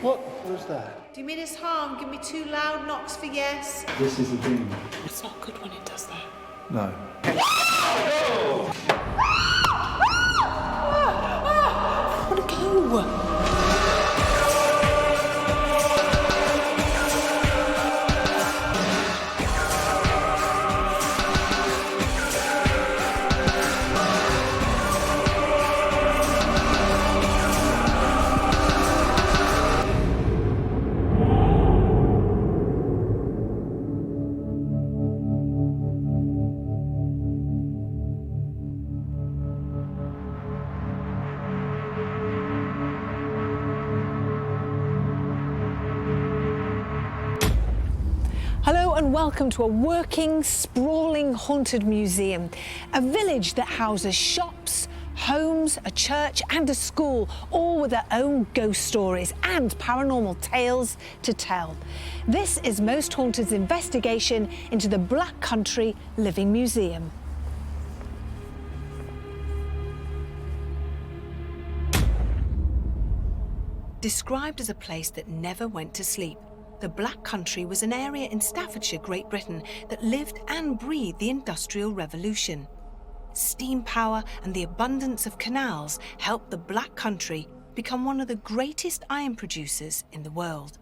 What was that? Do you mean us harm? Give me 2 loud knocks for yes. This is a demon. It's not good when it does that. No. I want to go. Hello and welcome to a working, sprawling, haunted museum. A village that houses shops, homes, a church and a school, all with their own ghost stories and paranormal tales to tell. This is Most Haunted's investigation into the Black Country Living Museum. Described as a place that never went to sleep, the Black Country was an area in Staffordshire, Great Britain, that lived and breathed the Industrial Revolution. Steam power and the abundance of canals helped the Black Country become one of the greatest iron producers in the world.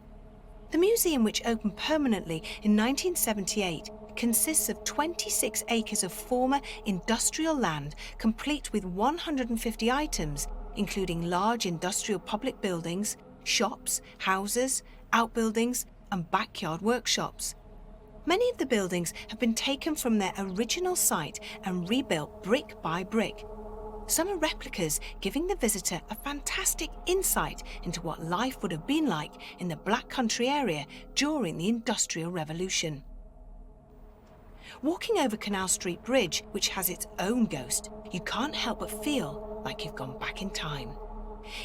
The museum, which opened permanently in 1978, consists of 26 acres of former industrial land, complete with 150 items, including large industrial public buildings, shops, houses, outbuildings and backyard workshops. Many of the buildings have been taken from their original site and rebuilt brick by brick. Some are replicas, giving the visitor a fantastic insight into what life would have been like in the Black Country area during the Industrial Revolution. Walking over Canal Street Bridge, which has its own ghost, you can't help but feel like you've gone back in time.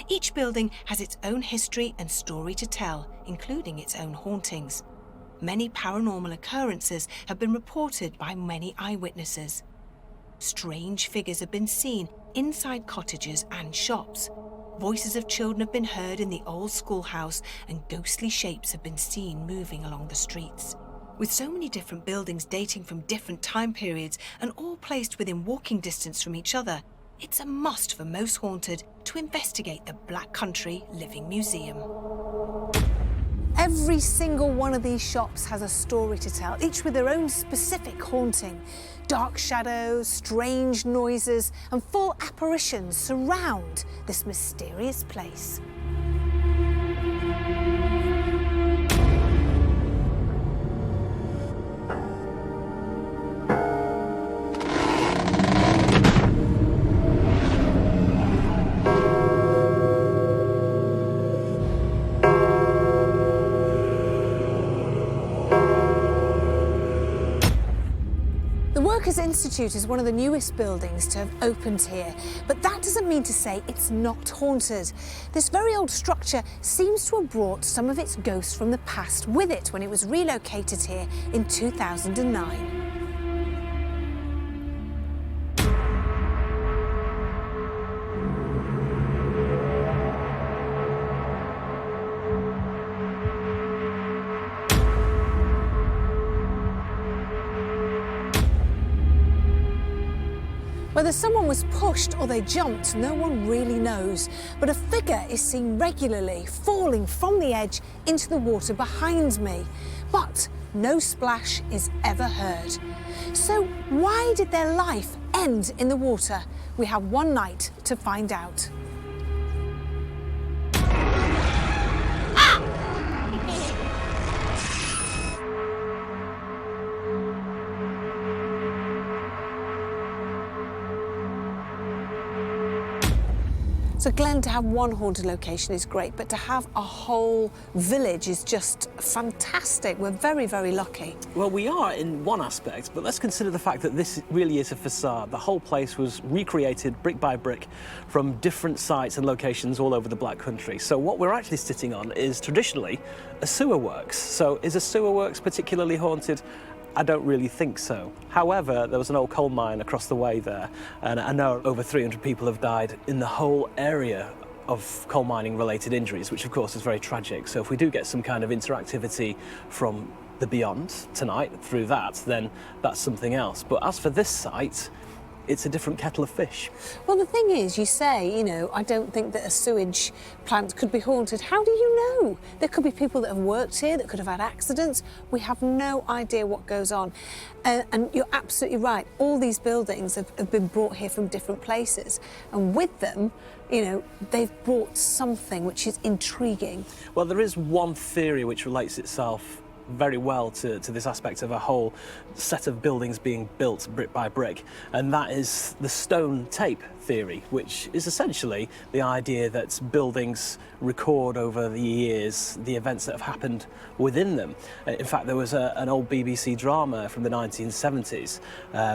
Each building has its own history and story to tell, including its own hauntings. Many paranormal occurrences have been reported by many eyewitnesses. Strange figures have been seen inside cottages and shops. Voices of children have been heard in the old schoolhouse, and ghostly shapes have been seen moving along the streets. With so many different buildings dating from different time periods and all placed within walking distance from each other, it's a must for Most Haunted to investigate the Black Country Living Museum. Every single one of these shops has a story to tell, each with their own specific haunting. Dark shadows, strange noises, and full apparitions surround this mysterious place. The Workers' Institute is one of the newest buildings to have opened here, but that doesn't mean to say it's not haunted. This very old structure seems to have brought some of its ghosts from the past with it when it was relocated here in 2009. Whether someone was pushed or they jumped, no one really knows. But a figure is seen regularly falling from the edge into the water behind me. But no splash is ever heard. So why did their life end in the water? We have one night to find out. So Glenn, to have one haunted location is great, but to have a whole village is just fantastic. We're very, very lucky. Well, we are in one aspect, but let's consider the fact that this really is a facade. The whole place was recreated brick by brick from different sites and locations all over the Black Country. So what we're actually sitting on is traditionally a sewer works. So is a sewer works particularly haunted? I don't really think so. However, there was an old coal mine across the way there, and I know over 300 people have died in the whole area of coal mining related injuries, which of course is very tragic. So if we do get some kind of interactivity from the beyond tonight through that, then that's something else. But as for this site, it's a different kettle of fish. Well, the thing is, you say, you know, I don't think that a sewage plant could be haunted. How do you know? There could be people that have worked here that could have had accidents. We have no idea what goes on. And you're absolutely right. All these buildings have been brought here from different places. And with them, you know, they've brought something which is intriguing. Well, there is one theory which relates itself very well to this aspect of a whole set of buildings being built brick by brick, and that is the stone tape theory, which is essentially the idea that buildings record over the years the events that have happened within them. In fact, there was an old BBC drama from the 1970s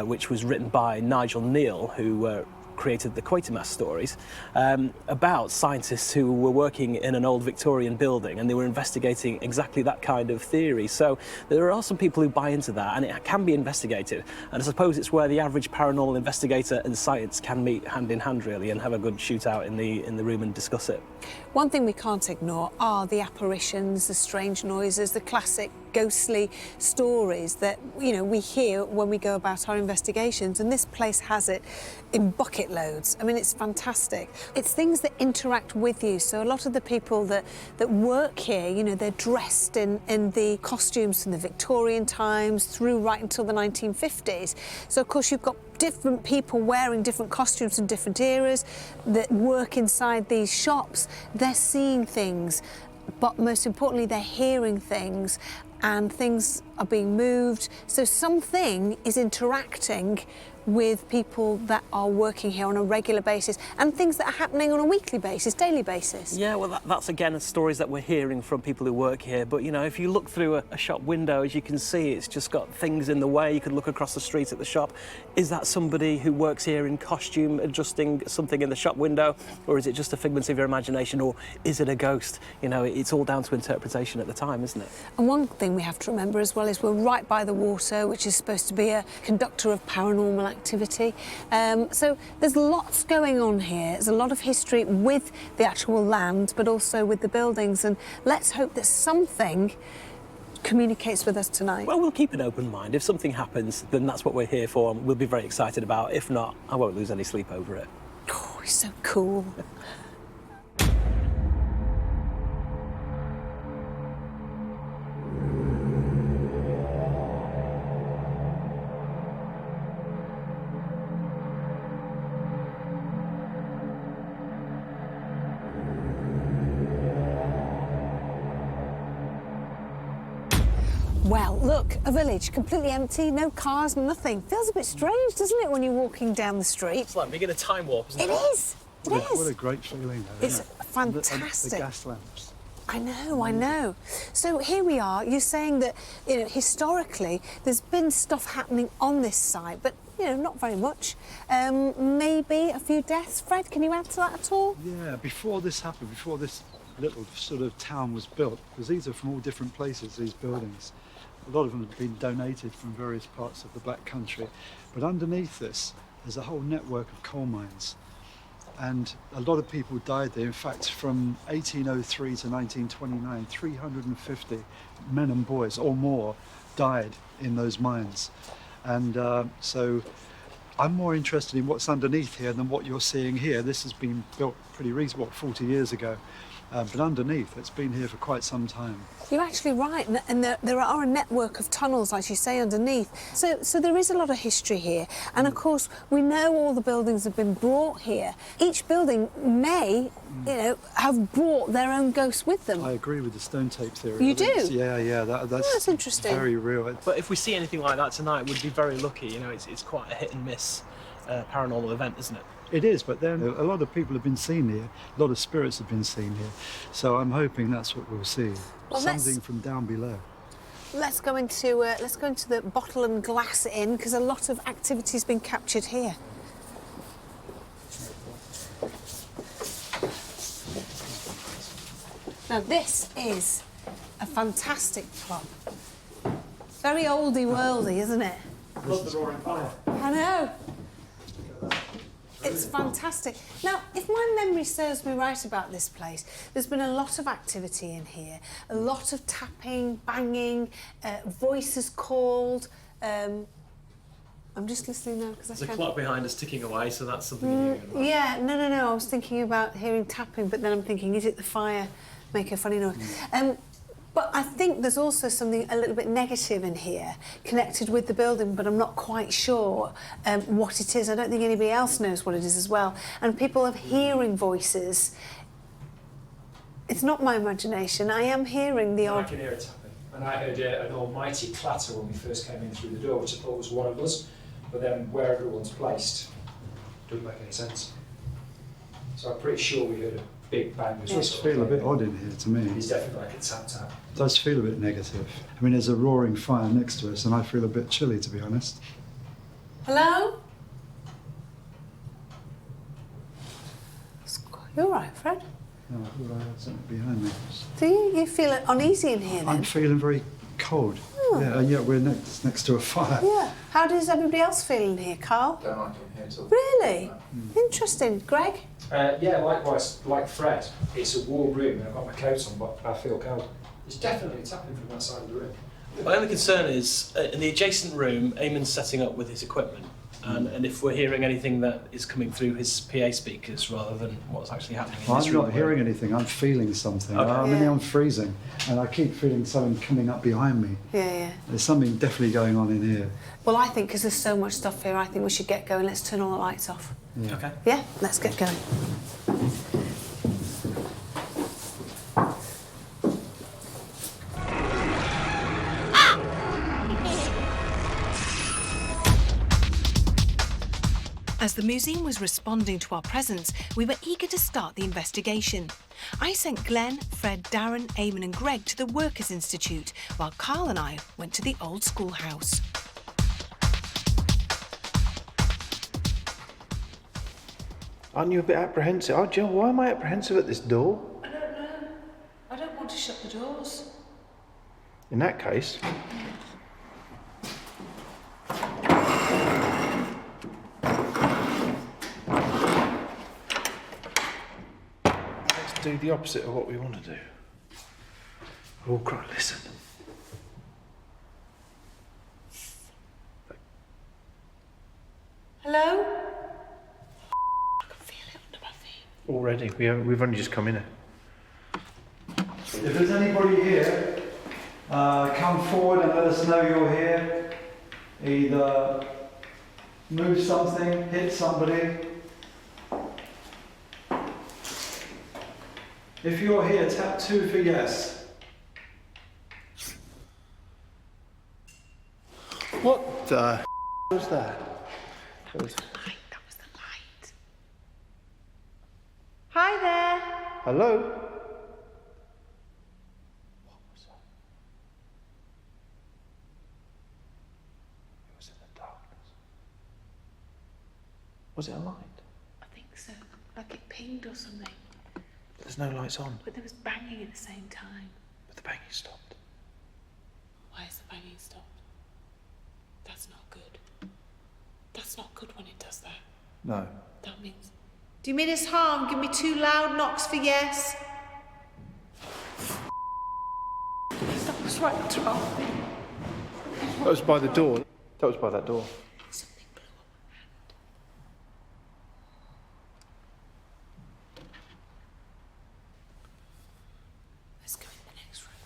which was written by Nigel Neal, who created the Quatermass stories, about scientists who were working in an old Victorian building, and they were investigating exactly that kind of theory. So there are some people who buy into that, and it can be investigated. And I suppose it's where the average paranormal investigator and science can meet hand in hand, really, and have a good shootout in the room and discuss it. One thing we can't ignore are the apparitions, the strange noises, the classic ghostly stories that, you know, we hear when we go about our investigations, and this place has it in bucket loads. I mean, it's fantastic. It's things that interact with you. So a lot of the people that work here, you know, they're dressed in the costumes from the Victorian times through right until the 1950s. So of course you've got different people wearing different costumes from different eras that work inside these shops. They're seeing things, but most importantly, they're hearing things, and things are being moved. So something is interacting with people that are working here on a regular basis, and things that are happening on a weekly basis, daily basis. Yeah, well, that's again stories that we're hearing from people who work here. But, you know, if you look through a shop window, as you can see, it's just got things in the way. You could look across the street at the shop. Is that somebody who works here in costume adjusting something in the shop window? Or is it just a figment of your imagination? Or is it a ghost? You know, it's all down to interpretation at the time, isn't it? And one thing we have to remember as well is we're right by the water, which is supposed to be a conductor of paranormal activity. So there's lots going on here. There's a lot of history with the actual land, but also with the buildings. And let's hope that something communicates with us tonight. Well, we'll keep an open mind. If something happens, then that's what we're here for, and we'll be very excited about. If not, I won't lose any sleep over it. Oh, it's so cool. Well, look, a village completely empty, no cars, nothing. Feels a bit strange, doesn't it, when you're walking down the street? It's like being in a time warp, isn't it? It is. It is. What a great feeling, though, It's isn't it? fantastic. The gas lamps. I know. So here we are. You're saying that, you know, historically, there's been stuff happening on this site, but, you know, not very much. Maybe a few deaths. Fred, can you add to that at all? Yeah, before this happened, before this little sort of town was built, because these are from all different places, these buildings. A lot of them have been donated from various parts of the Black Country. But underneath this, there's a whole network of coal mines. And a lot of people died there. In fact, from 1803 to 1929, 350 men and boys or more died in those mines. And so I'm more interested in what's underneath here than what you're seeing here. This has been built pretty recently, 40 years ago. But underneath, it's been here for quite some time. You're actually right, and there are a network of tunnels, as you say, underneath. So there is a lot of history here, and of course we know all the buildings have been brought here. Each building may, you know, have brought their own ghosts with them. I agree with the stone tape theory. You do? Yeah, that's interesting. very real. But if we see anything like that tonight, we'd be very lucky. You know, it's quite a hit and miss paranormal event, isn't it? It is, but then a lot of people have been seen here. A lot of spirits have been seen here. So I'm hoping that's what we'll see. Well, something from down below. Let's go into the Bottle and Glass Inn, because a lot of activity's been captured here. Now this is a fantastic club. Very oldie worldy, isn't it? Love the roaring fire. I know. It's fantastic. Now, if my memory serves me right about this place, there's been a lot of activity in here, a lot of tapping, banging, voices called. I'm just listening now because There's a clock behind us ticking away, so that's something you're hearing about. Yeah, no. I was thinking about hearing tapping, but then I'm thinking, is it the fire make a funny noise? But I think there's also something a little bit negative in here, connected with the building, but I'm not quite sure what it is. I don't think anybody else knows what it is as well. And people are hearing voices. It's not my imagination. I am hearing the I odd... can hear it tapping. And I heard an almighty clatter when we first came in through the door, which I thought was one of us. But then where everyone's placed doesn't make any sense. So I'm pretty sure we heard a big bang. It does feel a bit odd in here to me. It's definitely like a tap-tap. It does feel a bit negative. I mean, there's a roaring fire next to us and I feel a bit chilly, to be honest. Hello? You're all right, Fred? No, I thought I heard something behind me. Do you feel uneasy in here then? I'm feeling very cold. Oh. Yeah, and yet we're next to a fire. Yeah. How does everybody else feel in here, Carl? Don't like it in here at all. Really? Interesting. Greg? Yeah, likewise, like Fred. It's a warm room and I've got my coat on, but I feel cold. It's definitely tapping from that side of the room. My only concern is, in the adjacent room, Eamon's setting up with his equipment. And if we're hearing anything that is coming through his PA speakers rather than what's actually happening in this I'm room. not hearing anything, I'm feeling something. Okay. I mean, Yeah. I'm freezing and I keep feeling something coming up behind me. Yeah. There's something definitely going on in here. Well, I think because there's so much stuff here, I think we should get going. Let's turn all the lights off. Yeah. Okay. Yeah? Let's get going. As the museum was responding to our presence, we were eager to start the investigation. I sent Glenn, Fred, Darren, Eamon and Greg to the Workers' Institute, while Carl and I went to the old schoolhouse. Aren't you a bit apprehensive? Oh, Jill, why am I apprehensive at this door? I don't know. I don't want to shut the doors. In that case... let's do the opposite of what we want to do. Oh, Christ, listen. Hello? I can feel it under my feet. Already, we've only just come in here. If there's anybody here, come forward and let us know you're here. Either move something, hit somebody. If you're here, tap 2 for yes. What the was that? That was... That was the light. Hi there. Hello? What was that? It was in the darkness. Was it a light? I think so. Like it pinged or something. There's no lights on, But there was banging at the same time. but the banging stopped. Why is the banging stopped? That's not good. That's not good when it does that. No. That means... Do you mean us harm? Give me 2 loud knocks for yes. That was right, Troll. That was by the door. That was by that door. Something blew up. Let's go in the next room.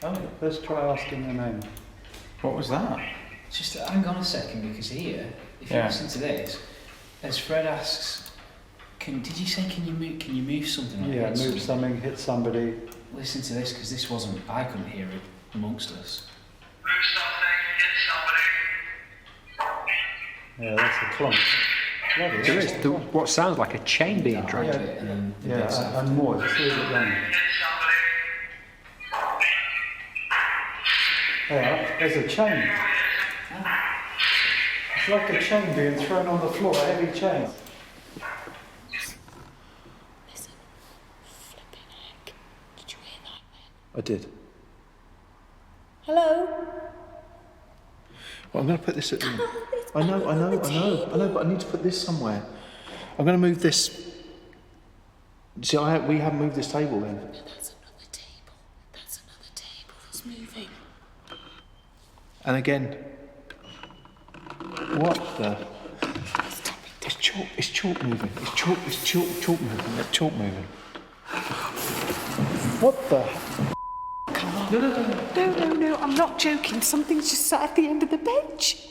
Oh, let's try asking their name. What was that? Just hang on a second, because here, if you listen to this, as Fred asks, did you say can you move something? Like Yeah, hit move something, hit somebody. Listen to this, because this wasn't. I couldn't hear it amongst us. Yeah, that's a clunk. Lovely. There is what sounds like a chain being dragged. Dragged it and then the bit Yeah, stopped. and more, just leave it running. Yeah, there's a chain. It's like a chain being thrown on the floor, a heavy chain. Listen. Flipping heck. Did you hear that then? I did. Hello? Well, I'm going to put this at the end. It's I know, behind the but I need to put this somewhere. I'm going to move this. See, we haven't moved this table then. No, that's another table. That's another table that's moving. And again. What the? It's chalk moving. It's chalk moving. That chalk moving. What the? No, I'm not joking. Something's just sat at the end of the bench.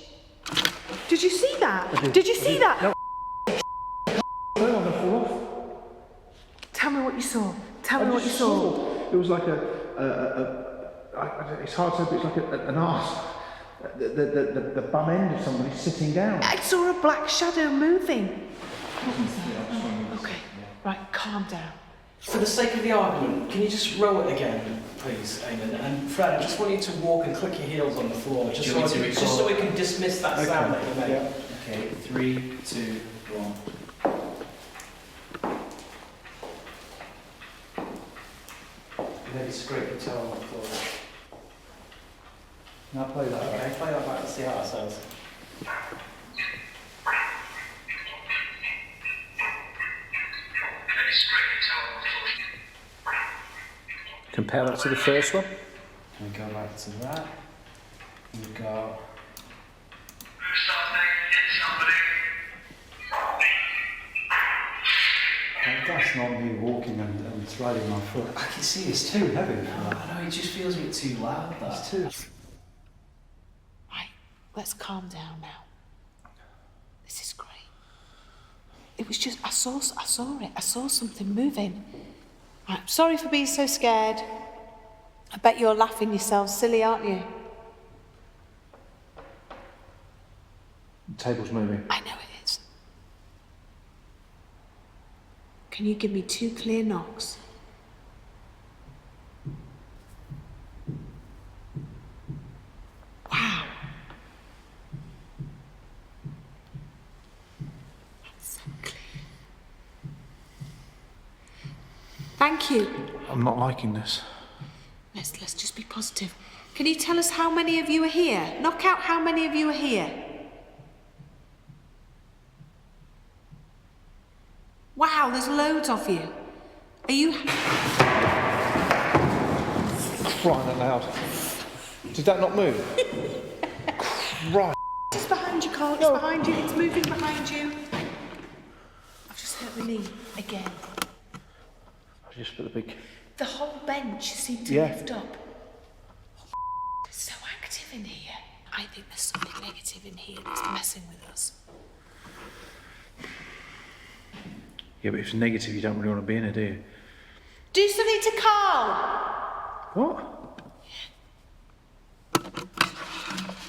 Did you see that? Did you see that? No. I'm going to fall off. Tell me what you saw. Tell me what you saw. It was like it's hard to say, but it's like an arse. The bum end of somebody sitting down. I saw a black shadow moving. What was that? Okay, right, calm down. For the sake of the argument, can you just row it again, please, Eamon? And Fred, I just want you to walk and click your heels on the floor, just so we can dismiss that sound that you made. Yeah. Okay, 3, 2, 1. And then it's a great guitar on the floor. Now play that. Okay, play that back, let's see how it sounds. Compare that to the first one. Can we go back to that? We've got... That's not me walking and threading my foot. I can see it's Too heavy for I that. know, it just feels a bit too loud, that. It's too. Right, let's calm down now. This is great. It was just, I saw it. I saw something moving. Right, sorry for being so scared. I bet you're laughing yourselves silly, aren't you? The table's moving. I know it is. Can you give me 2 clear knocks? Wow. That's so clear. Thank you. I'm not liking this. Let's just be positive. Can you tell us how many of you are here? Knock out how many of you are here. Wow, there's loads of you. Are you... Crying out loud. Did that not move? Right. It's behind you, Carl. It's behind you. It's moving behind you. I've just hurt my knee again. I just put the big... The whole bench seemed to Yeah. lift up. It's so active in here. I think there's something negative in here that's messing with us. Yeah, but if it's negative, you don't really want to be in it, do you? Do something to Carl! What?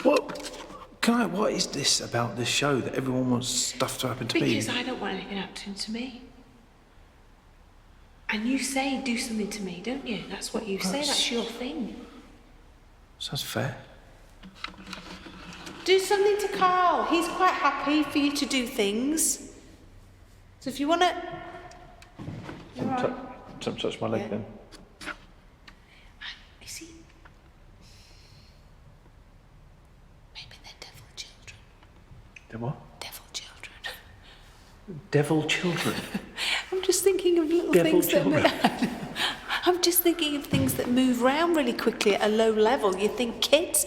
What? What is this about this show that everyone wants stuff to happen to me? Because I don't want anything happening to me. And you say, do something to me, don't you? That's what you say, that's your thing. Sounds fair. Do something to Carl. He's quite happy for you to do things. So if you want to... Don't touch my leg Yeah. then. You see? Maybe they're devil children. They're what? Devil children. Devil children. I'm just thinking of little Devil things children. that... I'm just thinking of things that move around really quickly at a low level. You think kids...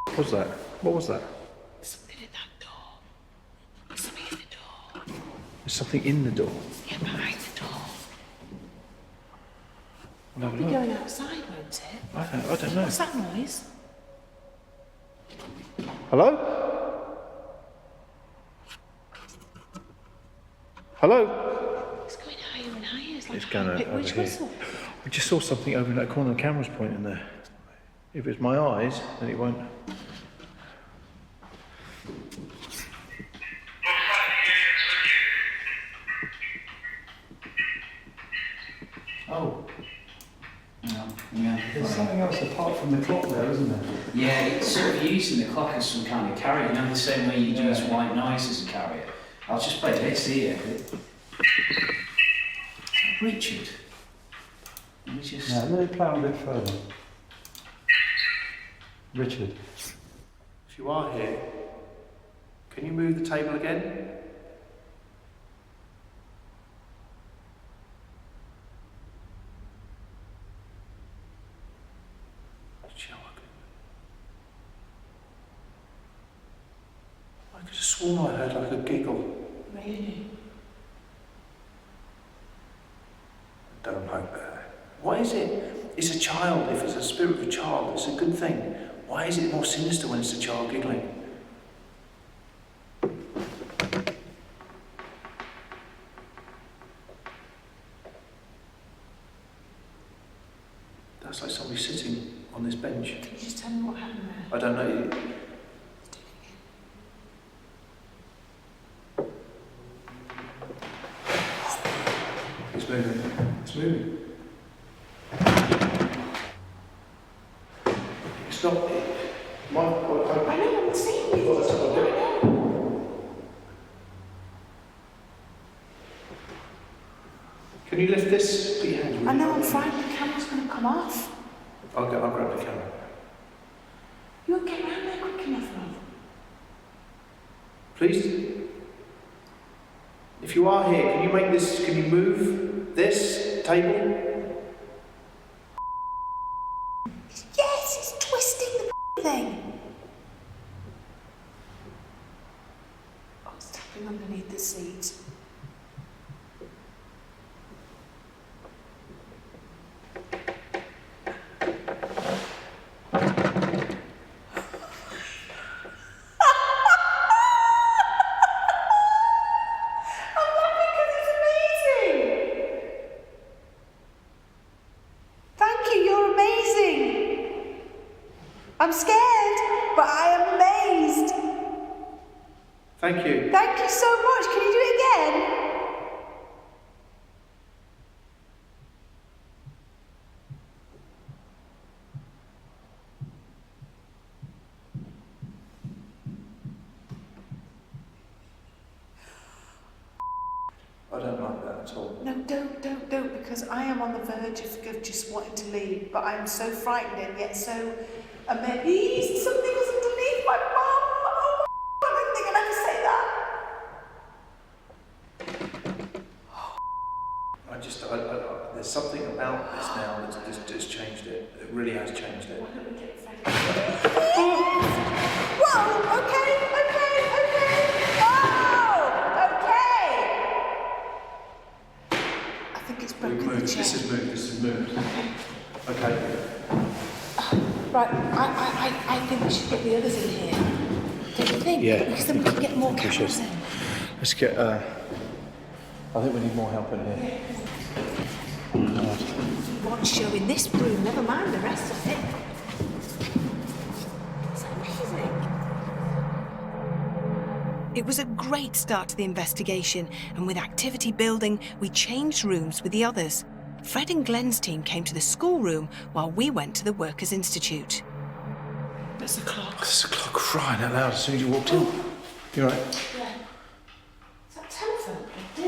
What was that? What was that? Something in that door. There's something in the door. There's something in the door. Yeah, behind the door. We'll have a Be look. going outside, won't it? I don't know. What's that noise? Hello? Hello? It's going higher and higher. It's like It's going high-pitched over witch here. whistle. I just saw something over in that corner. The camera's pointing there. If it's my eyes, then it won't. Oh. No, yeah. There's something else apart from the clock there, isn't there? Yeah, it's sort of using the clock as some kind of carrier, you know, the same way you use white noise as a carrier. I'll just play this here. Richard. Let me just... Yeah, let it play on a bit further. Richard. If you are here, can you move the table again? I could have sworn I heard like a giggle. Really? Don't like that. Why is it? It's a child. If it's a spirit of a child, it's a good thing. Why is it more sinister when it's a child giggling? That's like somebody sitting on this bench. Can you just tell me what happened there? I don't know. It's moving. It's moving. It's not. I know, I'm seeing you. Can you lift this? Put your hands with I know, you. I'm frightened the camera's going to come off. I'll grab the camera. You won't get round there quick enough, love. Please? If you are here, can you make this, can you move this table? Yes, it's twisting the thing. Oh, it's tapping underneath the seat. I'm scared, but I am amazed. Thank you. Thank you so much. Can you do it again? I don't like that at all. No, don't, because I am on the verge of just wanting to leave, but I'm so frightened and yet so amazed. Something was underneath my bum. Oh my God, I didn't think I'd ever say that. There's something about this now that's changed it. It really has changed it. Whoa, okay. I think it's broken the chair. This has moved. Okay. Right, I think we should get the others in here. Don't you think? Yeah. Because then we can get more cameras in. Let's get, I think we need more help in here. One show in this room, never mind the rest of it. It's amazing. It was a great start to the investigation, and with activity building, we changed rooms with the others. Fred and Glenn's team came to the schoolroom while we went to the Workers' Institute. There's the clock. There's a clock crying out loud as soon as you walked in. You're right. Yeah. Is that telephone plugged in?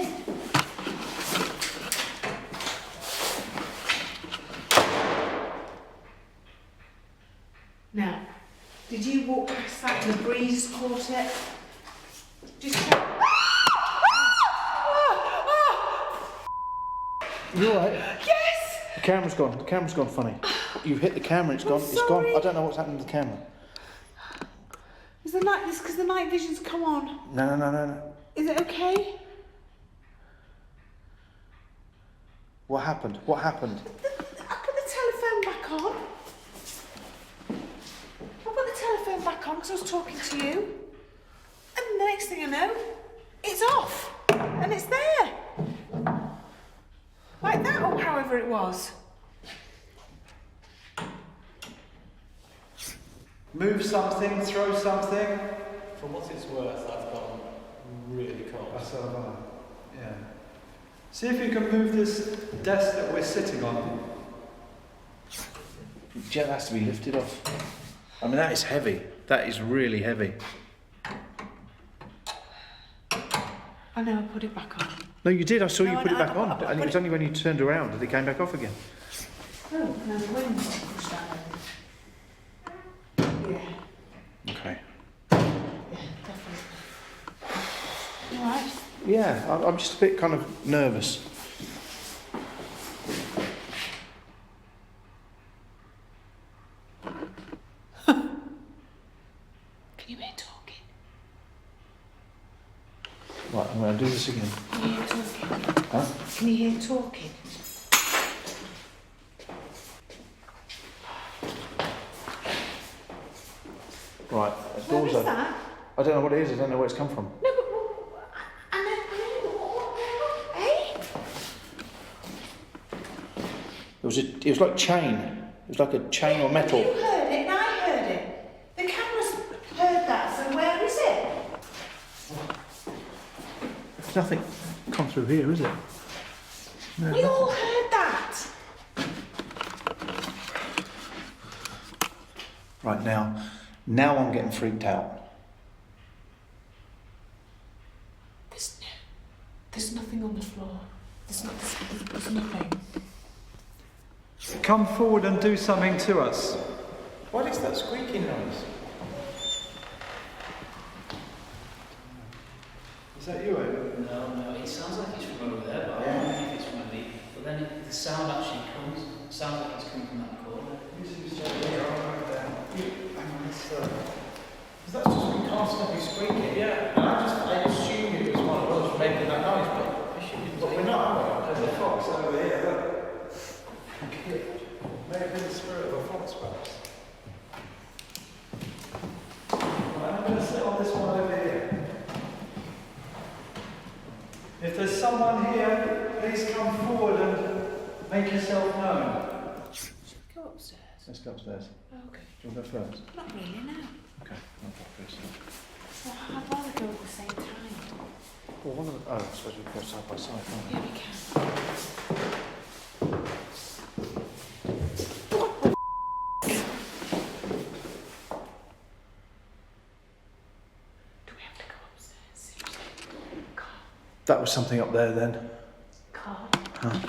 Now, did you walk past that and the breeze caught it? Just You're right. Yes! The camera's gone. The camera's gone funny. You've hit the camera. It's gone. It's gone. I don't know what's happened to the camera. Is the night? This because the night vision's come on. No. Is it okay? What happened? What happened? I put the telephone back on. Because I was talking to you. And the next thing I know, it's off. And it's there. Like that, or however it was. Move something, throw something. For what it's worth, I've gone really cold. Yeah. See if you can move this desk that we're sitting on. Jet has to be lifted off. I mean, that is heavy. That is really heavy. I know, I put it back on. No, you did. I saw No, you I put know, it back I on. put And it was only when you turned around that it came back off again. Oh, now the wind's pushed down. Yeah, I'm just a bit kind of nervous. Can you hear talking? Right, I'm going to do this again. Can you hear talking? Huh? Can you hear talking? Right, the Where door's is open. that? I don't know what it is, I don't know where it's come from. No, but I know. Hey? It was like chain. It was like a chain or metal. You heard it and I heard it. The camera's heard that, so where is it? There's nothing come through here, is it? No, We all heard that. Right, now I'm getting freaked out. There's nothing on the floor. There's nothing. Come forward and do something to us. What is that squeaking noise? Is that you, Ed? No, it sounds like it's from over there, but I don't know if it's from me. But then the sound actually sounds like it's coming from that corner. That's just been constantly squeaking. Yeah. And I assumed it was one of us making that noise, but we're not, are we? There's a fox over here, look. May have been the spirit of a fox, perhaps. Right, I'm going to sit on this one over here. If there's someone here, please come forward and make yourself known. Should we go upstairs? Let's go upstairs. Oh, okay. Do you want to go first? Not really, no. Okay, I'll go first. So I'd rather go at the same time. Well, one of the... Oh, I suppose we can go side by side, can't we? Yeah, we can. Do we have to go upstairs? Seriously? Carl. That was something up there then. Carl. Huh?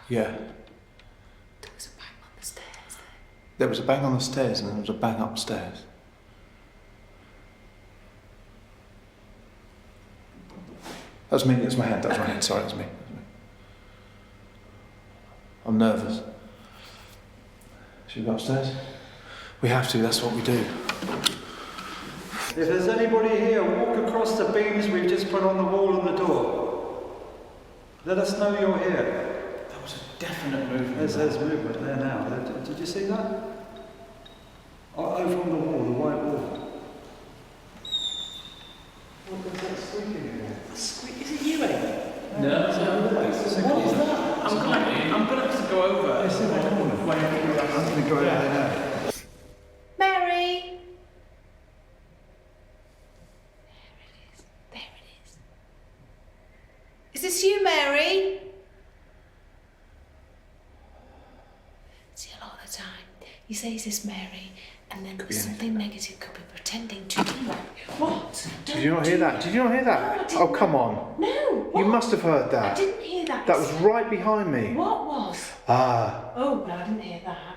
Yeah. There was a bang on the stairs there. There was a bang on the stairs and then there was a bang upstairs. That was me, that was my hand, sorry, that was me. I'm nervous. Should we go upstairs? We have to, that's what we do. If there's anybody here, walk across the beams we've just put on the wall and the door. Let us know you're here. That was a definite movement. There's movement there now. Did you see that? Over on the wall, the white wall. What was that squeaking again? Is it you, Ed? No. What was that? I'm going to have to go over. It's in the corner. I'm going to go over there now. Mary! There it is. Is this you, Mary? See, a lot of the time, you say, is this Mary? And then something negative could be pretending to be like, what? Did you not hear that? Did you not hear that? No, I didn't. Oh, come on. No, what? You must have heard I that. didn't hear that. That was right behind me. What was? Ah. Oh, no, I didn't hear that.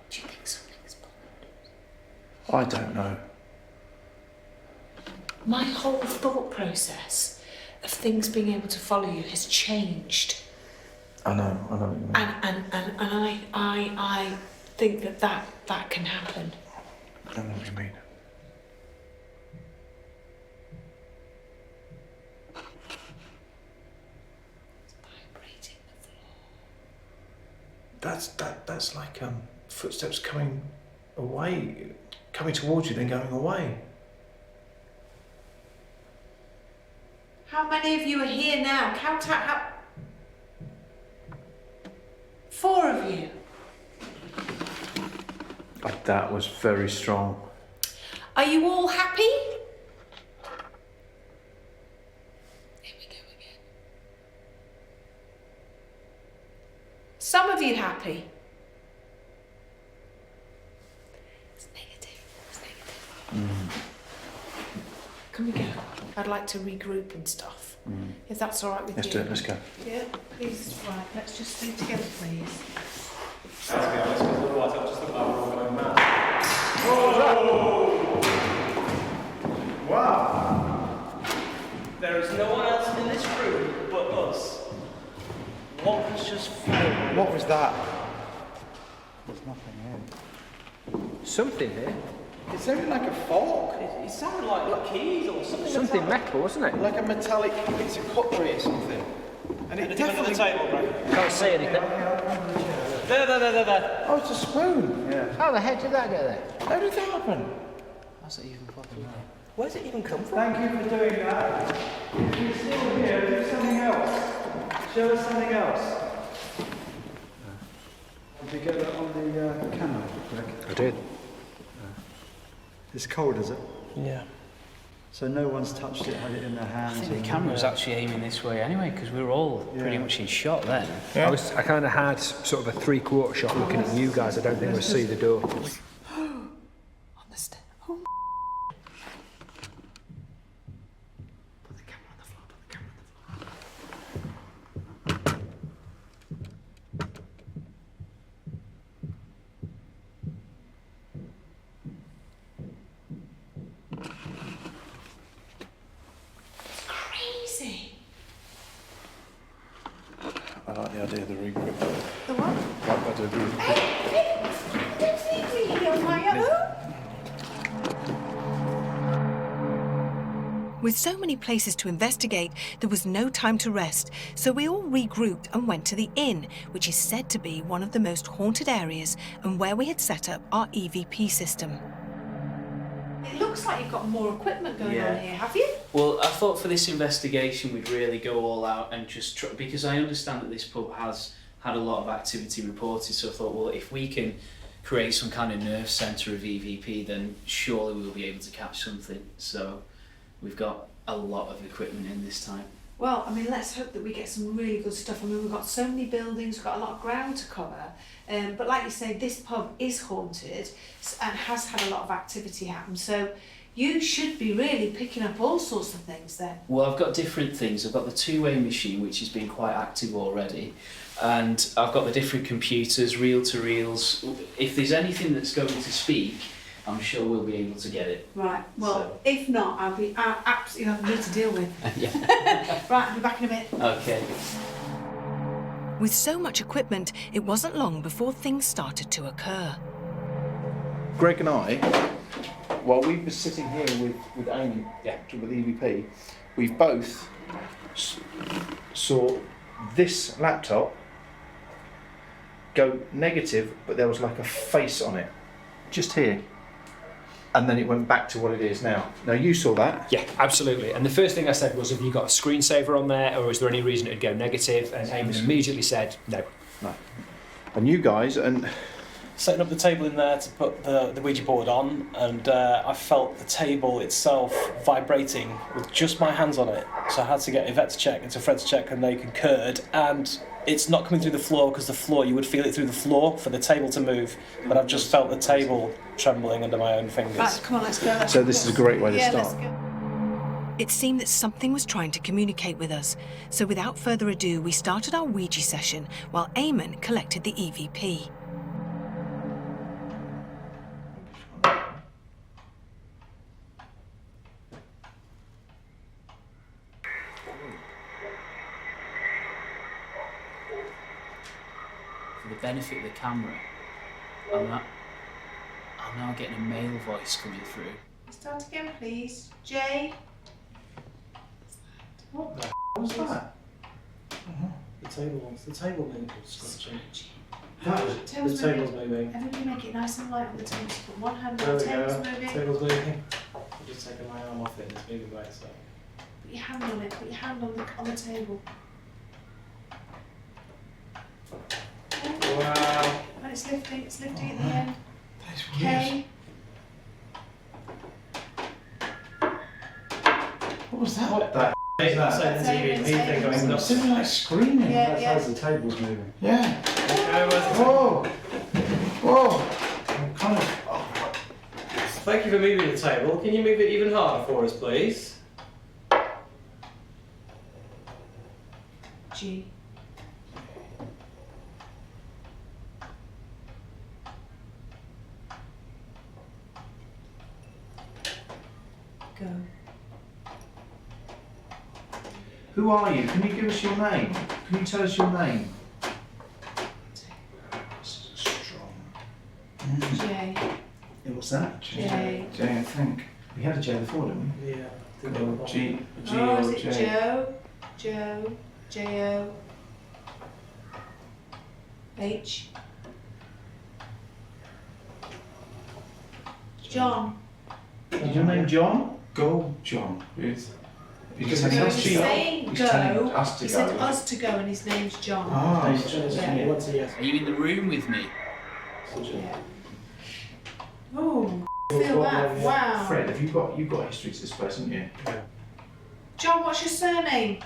Do you think something's bothered? I don't know. My whole thought process of things being able to follow you has changed. I know what you mean. And I think that can happen. I know what you mean. It's vibrating the floor. That's like footsteps coming away, coming towards you, then going away. How many of you are here now? Count out how... 4 of you. That was very strong. Are you all happy? Here we go again. Some of you happy? It's negative. Can we go? I'd like to regroup and stuff. If that's all right with Let's you. do it, let's go. Yeah, please. Right, let's just stay together, please. Let's be honest, because otherwise I'll just look like we're all going mad. What was that? There's nothing here. Something here. It sounded like a fork. It sounded like keys or something. Something metal, wasn't it? Like a metallic piece of cutlery or something. And it definitely... the table, right? Can't see anything. There. Oh, it's a spoon. Yeah. How the heck did that get there? How did that happen? How's it even fucking there? Where's it even come from? Thank you for doing that. If you're still here, do something else. Show us something else. Did you get that on the camera, Greg? I did. It's cold, is it? Yeah. So no one's touched it, had it in their hands? I think the camera was actually aiming this way anyway, because we were all pretty much in shot then. Yeah. I kind of had sort of a 3/4 shot looking at you guys. I don't think we'll see the door. On the stairs. Oh, Put the camera on the floor, put the camera on the floor. crazy. I like the idea of the regrouping. The what? I like the idea of the regrouping. With so many places to investigate, there was no time to rest, so we all regrouped and went to the inn, which is said to be one of the most haunted areas and where we had set up our EVP system. It looks like you've got more equipment going Yeah. on here, have you? Well, I thought for this investigation we'd really go all out and just try, because I understand that this pub has had a lot of activity reported, so I thought, well, if we can create some kind of nerve centre of EVP, then surely we'll be able to catch something. So we've got a lot of equipment in this time. Well, I mean, let's hope that we get some really good stuff. I mean, we've got so many buildings, we've got a lot of ground to cover. But like you say, this pub is haunted and has had a lot of activity happen. So you should be really picking up all sorts of things then. Well, I've got different things. I've got the two-way machine, which has been quite active already. And I've got the different computers, reel-to-reels. If there's anything that's going to speak, I'm sure we'll be able to get it. Right, well, So- if not, I'll absolutely have me to deal with. Yeah. Right, I'll be back in a bit. Okay. With so much equipment, it wasn't long before things started to occur. Greg and I, while we were sitting here with Amy, with EVP, we've both saw this laptop go negative, but there was like a face on it, just here. And then it went back to what it is now. Now, you saw that? Yeah, absolutely. And the first thing I said was, have you got a screensaver on there, or is there any reason it'd go negative? And Amy immediately said, no. No. And you guys, and Setting up the table in there to put the Ouija board on, and I felt the table itself vibrating with just my hands on it. So I had to get Yvette to check and to Fred to check, and they concurred. And it's not coming through the floor, because the floor, you would feel it through the floor for the table to move, but I've just felt the table trembling under my own fingers. Right, come on, let's go. so this is a great way to Yeah, start. let's go. It seemed that something was trying to communicate with us, so without further ado, we started our Ouija session while Eamon collected the EVP. For the benefit of the camera, I'm now getting a male voice coming through. Start again, please. Jay. What the was that? The table moved, scratching. Tables The table's moving. moving. Everybody make it nice and light on the table. So put one hand There on we the table's go. moving. Table's moving. I've just taken my arm off it and it's moving by itself. Put your hand on it. Put your hand on the table. Wow. And it's lifting at the end. Okay. What was that? What the Is that saying That's there's Amy, EVP thing that's going Amy. nuts? Something like screaming. Yeah, That's yeah. as the table's moving. Yeah. Okay, where's the Whoa. Whoa. I'm kind of. Thank you for moving the table. Can you move it even harder for us, please? G. Go. Who are you? Can you give us your name? Can you tell us your name? what's that? J. J, I think. We had a J before, didn't we? Yeah. G, G Oh, or is it J. Joe? Joe. J-O. H. John. Is your name John? Go, John. Because No, he's he's saying he's telling go. us to He go. said us to go and his name's John. Ah, Yeah. What's a yes? Are you in the room with me? Yeah. Oh, I feel that. Wow. Fred, have you've got history to this place, haven't you? John, what's your surname?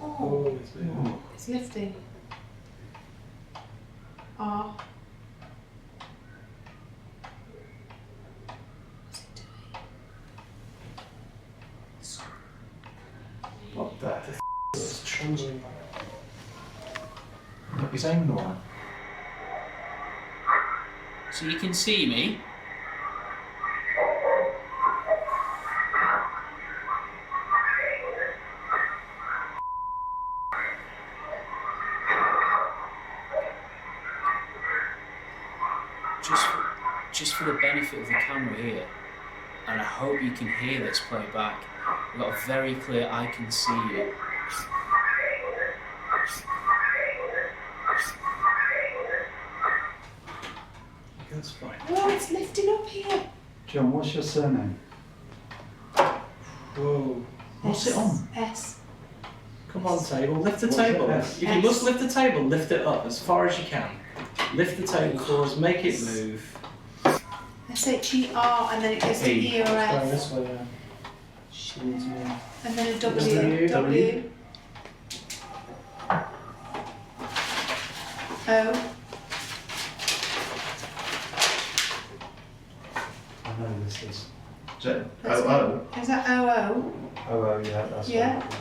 Oh, Oh, it's Oh. it's lifting. R. What the f***? it's trembling. Look, he's aiming all right. So you can see me? Just for the benefit of the camera here, and I hope you can hear this playback, I've got a very clear I can see you. That's fine. Oh, it's lifting up here. John, what's your surname? Whoa. What's it on? S. Come on, table. Lift the What's table. it? If you S. must lift the table, lift it up as far as you can. Lift the table for us, make it move. S-H-E-R and then it goes to E. E or Going F. this way, yeah. She needs me. And then a W. W. W. O. I know this is. Is that That's O? Is that O-O? Oh, yeah, that's Yeah. right.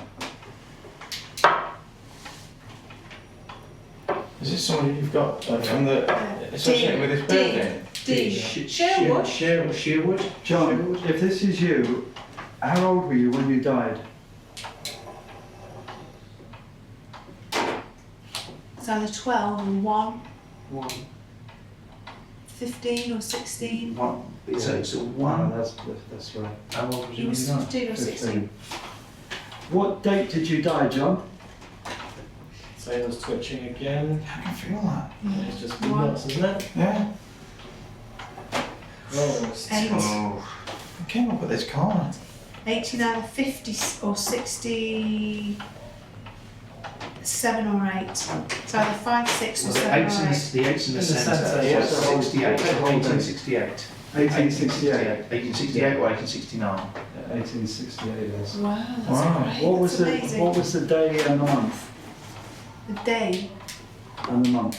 Is this someone you've got from the associated with this D. building? D. Sherwood. Sherwood? John, if this is you, how old were you when you died? It's either 12 and 1, 1. 15 or 16. What? It's a No, one. that's right. How old was He you when was you died? 15 or 16. 15. What date did you die, John? Sailor's twitching again. I can feel that. It's just One. nuts, isn't it? Yeah. Oh, 8. Oh. I came up with this card. 89, 50 or 67 or 8. It's either 5, 6 or 7 or 8. The eight's in the the centre. centre, Yeah, yes. 68. 1868. 1868. 1868 or 1869. 1868 is. Wow, that's Wow. great. What was that's the amazing. What was the day and the month? The day? And the month.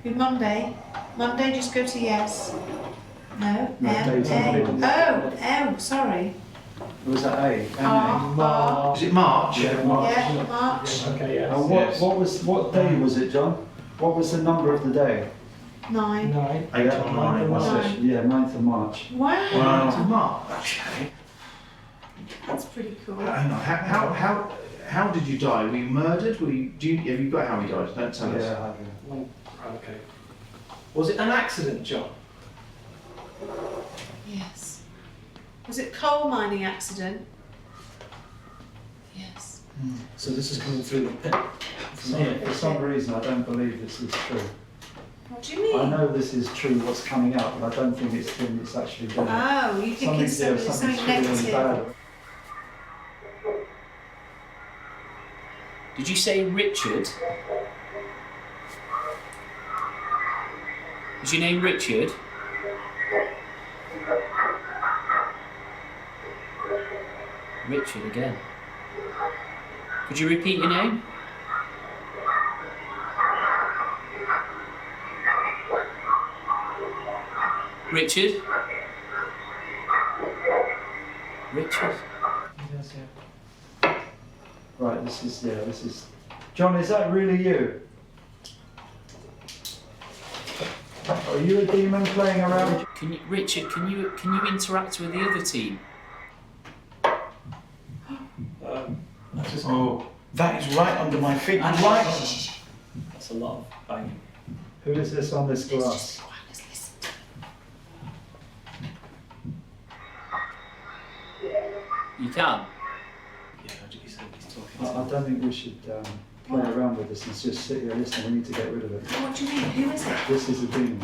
Be Monday. Monday, just go to yes. No, No, M, date's A. on. Oh, M, sorry. Was that A? R, R. Is it March? Yeah, March. Yeah, March. Okay, yes. And what day was it, John? What was the number of the day? 9. 9. 8 or 9, was it? Nine. Yeah, 9th of March. Wow. Wow. It's March. Okay. That's pretty cool. Hang on. How did you die? Were you murdered? Have you got how you died? Don't tell us. Yeah, I have, yeah. Okay. Was it an accident, John? Yes. Was it coal mining accident? Yes. So this is coming through the pit from here. For some reason, I don't believe this is true. What do you mean? I know this is true, what's coming out, but I don't think it's thing that's actually there. Oh, you think it's something something's negative. bad. Did you say Richard? Is your name Richard? Richard again. Could you repeat your name? Richard? Richard? Yes, yeah. Right, this is... John, is that really you? Are you a demon playing around? Richard, can you interact with the other team? Oh, That is right under my feet. And Right. That's a lot of banging. Who is this on this glass? You can? I don't think we should play around with this and just sit here listening. We need to get rid of it. What do you mean? Who is it? This is a demon.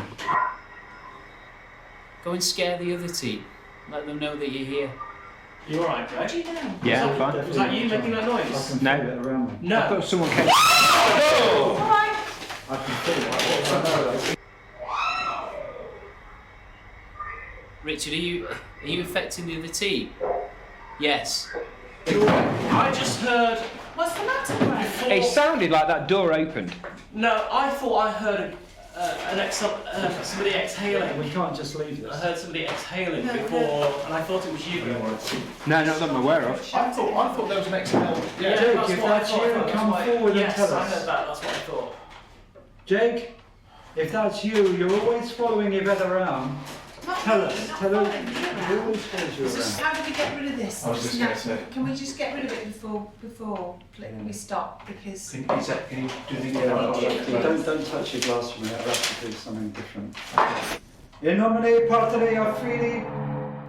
Go and scare the other team. Let them know that you're here. You alright, What do Jay? you know? Yeah, I'm fine. Was that you making that I noise? can No. feel it around me. No. I thought someone came. I can feel it. I know that. Richard, are you affecting the other team? Yes. I just heard. What's the matter, Brad? It sounded like that door opened. No, I thought I heard somebody exhaling. We can't just leave I this. heard somebody exhaling before, and I thought it was you. No, not that I'm aware of. I thought there was an exhale. Yeah, Jake, that's if what I that's thought. you, That's come why- forward and yes, tell I us. heard that. That's what I thought. Jake, if that's you, you're always following Yvette around. Tell us. Tell us. He always follows you around. How do we get rid of this? I was just going to say. Can we just get rid of it before we stop? Because Can you do the Don't touch your glass for me. I'd have to do something different. In nomine Patri et Filii.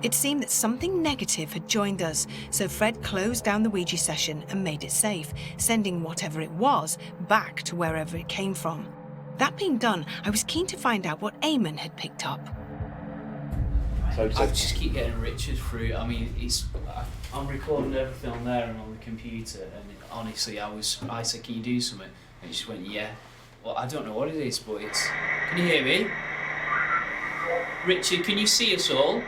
It seemed that something negative had joined us, so Fred closed down the Ouija session and made it safe, sending whatever it was back to wherever it came from. That being done, I was keen to find out what Eamon had picked up. I just keep getting Richard through. I mean, I'm recording everything on there and on the computer, and honestly, I said, can you do something? And he just went, yeah. Well, I don't know what it is, but it's... Can you hear me? Richard, can you see us all?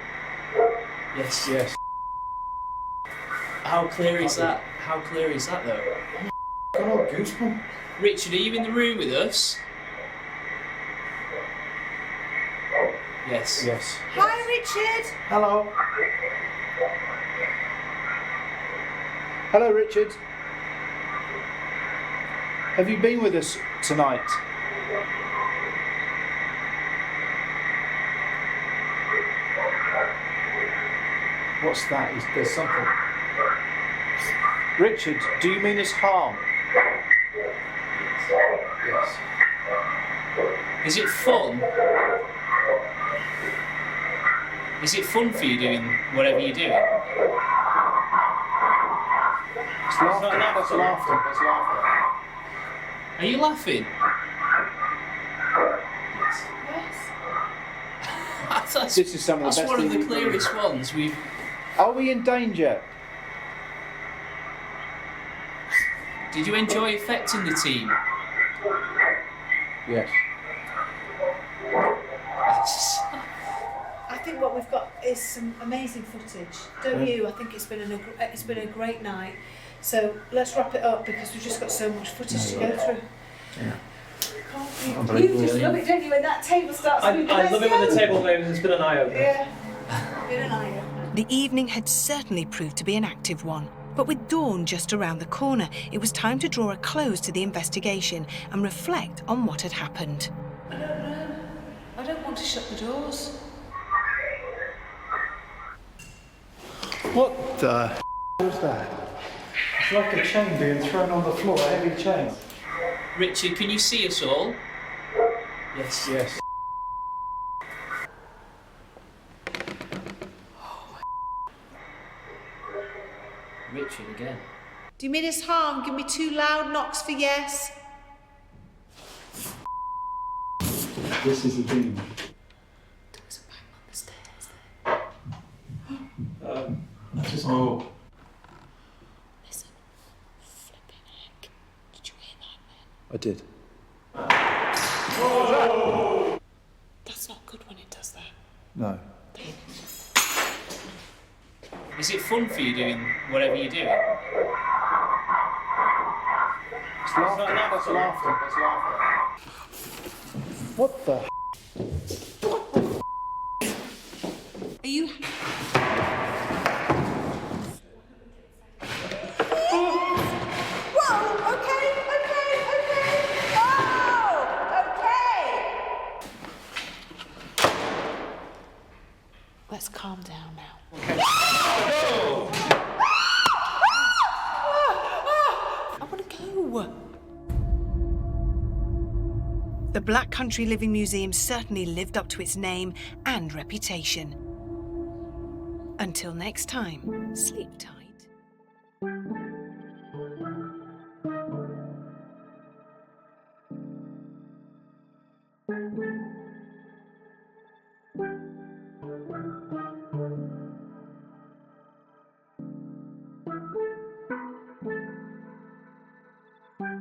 Yes. Yes. How clear is that? How clear is that, though? Got all goosebumps. Richard, are you in the room with us? Yes. Yes. hi, Richard. Hello. Hello, Richard. Have you been with us tonight? What's that? There's something. Richard, do you mean us harm? Yes. Is it fun? Is it fun for you doing whatever you're doing? It's laughter. That's laughter. That's laughter. Are you laughing? That's, This is some of the that's best one of thing the we've done. clearest ones we've... Are we in danger? Did you enjoy affecting the team? Yes. I think what we've got is some amazing footage, don't you? I think it's been a great night. So let's wrap it up because we've just got so much footage to go through. Yeah. You just love it, don't you? When that table starts moving. I love it when the table moves. It's been an eye opener. Yeah. Been an eye opener. The evening had certainly proved to be an active one, but with dawn just around the corner, it was time to draw a close to the investigation and reflect on what had happened. I don't know. I don't want to shut the doors. What the was that? It's like a chain being thrown on the floor, a heavy chain. Richard, can you see us all? Yes. Yes. Richard again. Do you mean us harm? Give me 2 loud knocks for yes. This is a demon. There was a bang on the stairs there. Oh. Listen. Flipping heck. Did you hear that, man? I did. That's not good when it does that. No. Is it fun for you doing whatever you're doing? It's laughter. That's laughter. That's laughter. What the? Are you... Whoa! Okay. Oh! Okay! Let's calm down now. I want to go. The Black Country Living Museum certainly lived up to its name and reputation. Until next time, sleep tight.